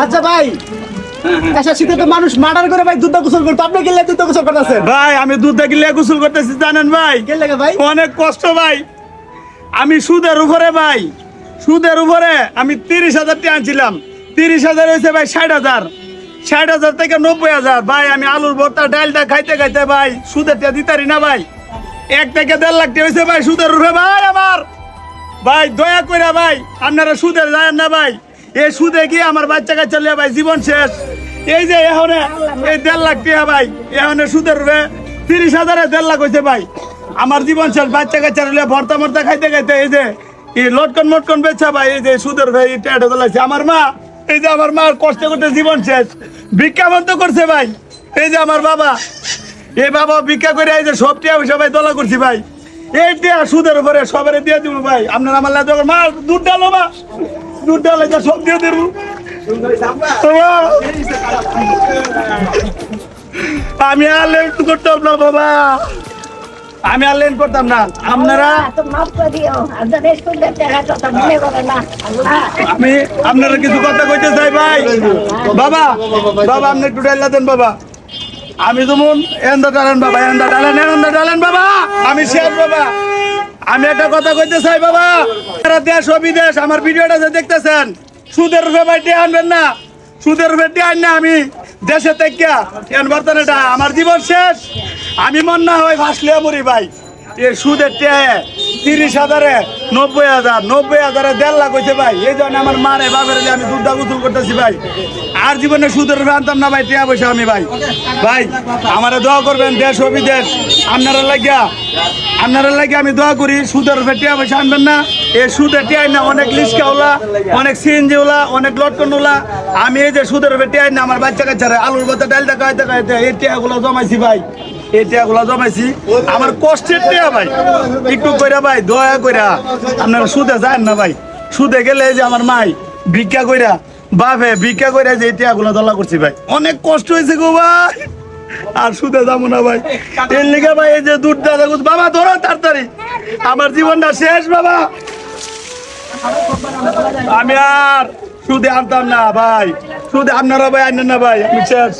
আচ্ছা ভাই, শীতে তো মানুষ মার্ডার করে ভাই দুধ গোসল করতো, আপনি গেলে দুধ গোসল করতেছেন? ভাই আমি দুধ গিলে গোসল করতেছি জানেন ভাই গেলে ভাই অনেক কষ্ট ভাই। আমি সুদের উপরে ভাই, সুদের উপরে আমি 30,000 টাকা আনছিলাম, 30,000 হয়েছে ভাই 60,000, 60,000 থেকে 90,000 ভাই। আমি আলুর ভর্তা ডালটা খাইতে খাইতে ভাই সুদের টাকা দিতারি না ভাই, 1 থেকে 1.5 লাখ টাকা হয়েছে ভাই সুদের উপরে ভাই আমার। ভাই দয়া করে ভাই আপনারা সুদে যায় না ভাই, এই সুদে গিয়ে আমার বাচ্চা কাচ্চা লিয়ে ভাই জীবন শেষ। এই যে এখন এই 1.5 লাখ টাকা ভাই, এখন সুদের উপরে 30,000 1.5 লাখ হয়েছে ভাই, আমার জীবন শেষ। বাচ্চা কাচ্চা লিয়ে ভর্তা মর্তা খাইতে খাইতে এই যে এই লটকন মটকন বেচা ভাই, এই যে সুদের ভাই টেটা তোলাইছে। আমার মা, এই যে আমার মার কষ্ট করতে জীবন শেষ, ভিক্ষা বন্ধ করছে ভাই। এই যে আমার বাবা, এই বাবা ভিক্ষা করে এই যে সব টিয়া সবাই দলা করছি ভাই, এই টিয়া সুদের উপরে সবারে দিয়ে দিব ভাই। আপনার আমার লাগে মা দুধ ডালো, মা দুধ ডালে সব দিয়ে দেবো। আমি আর লেন করতাম না বাবা, আমি আর লেন করতাম না। আপনারা আমি আপনারা কিছু কথা কইতে চাই ভাই। বাবা বাবা আপনি একটু ডাইলা দেন বাবা, আমি যেমন এন্দা ডালেন বাবা, এন্দা ডালেন বাবা, আমি শেষ বাবা। আমি একটা কথা কইতে চাই বাবা, দেশ ও বিদেশ আমার ভিডিওটা যে দেখতেছেন, সুদের রূপে ভাই টিয়া আনবেন না, সুদের রূপে টিয়া আন না। আমি দেশে থেকে বর্তমানে আমার জীবন শেষ, আমি মন না হয় ভাসলে মরি ভাই। এই সুদের টিয়া 30,000 90,000, 90,000 1.5 লাখ হয়েছে ভাই। এই জন্য আমার মারে বাপের আমি দুধটা গোসল করতেছি ভাই, আর জীবনে সুদের রূপে আনতাম না ভাই টিয়া পয়সা আমি ভাই। ভাই আমারে দোয়া করবেন দেশ ও বিদেশ, আপনারা লাগিয়া আমি দোয়া করি। সুদের রূপে টিয়া পয়সা আনবেন না, এই সুদের টিয়াই না অনেক লিস্কাওলা, অনেক সিএনজি ওলা, অনেক লটকন ওলা। আমি এই যে সুদের রূপে টিয়াই না আমার বাচ্চা কাচ্চারা আলুর ভর্তা ডালটা খাইতে খাইতে এই টিয়াগুলো জমাইছি ভাই, এই টিয়াগুলো জমাইছি আমার কষ্টের টিয়া ভাই। একটু কইরা ভাই দয়া কইরা আপনারা সুদে যান না ভাই, সুদে গেলে এই যে আমার মাই ভিক্ষা কইরা বাপে ভিক্ষা কইরা যে এই টিয়াগুলো দলা করছি ভাই, অনেক কষ্ট হয়েছে গো ভাই, আর সুদে যাবো না ভাই। এর লিগে ভাই এই যে দুধ দাদা বাবা ধরো তাড়াতাড়ি, আমার জীবনটা শেষ বাবা। আমি আর সুদে আনতাম না ভাই, সুদে আপনারা ভাই আনেন না ভাই, আমি শেষ।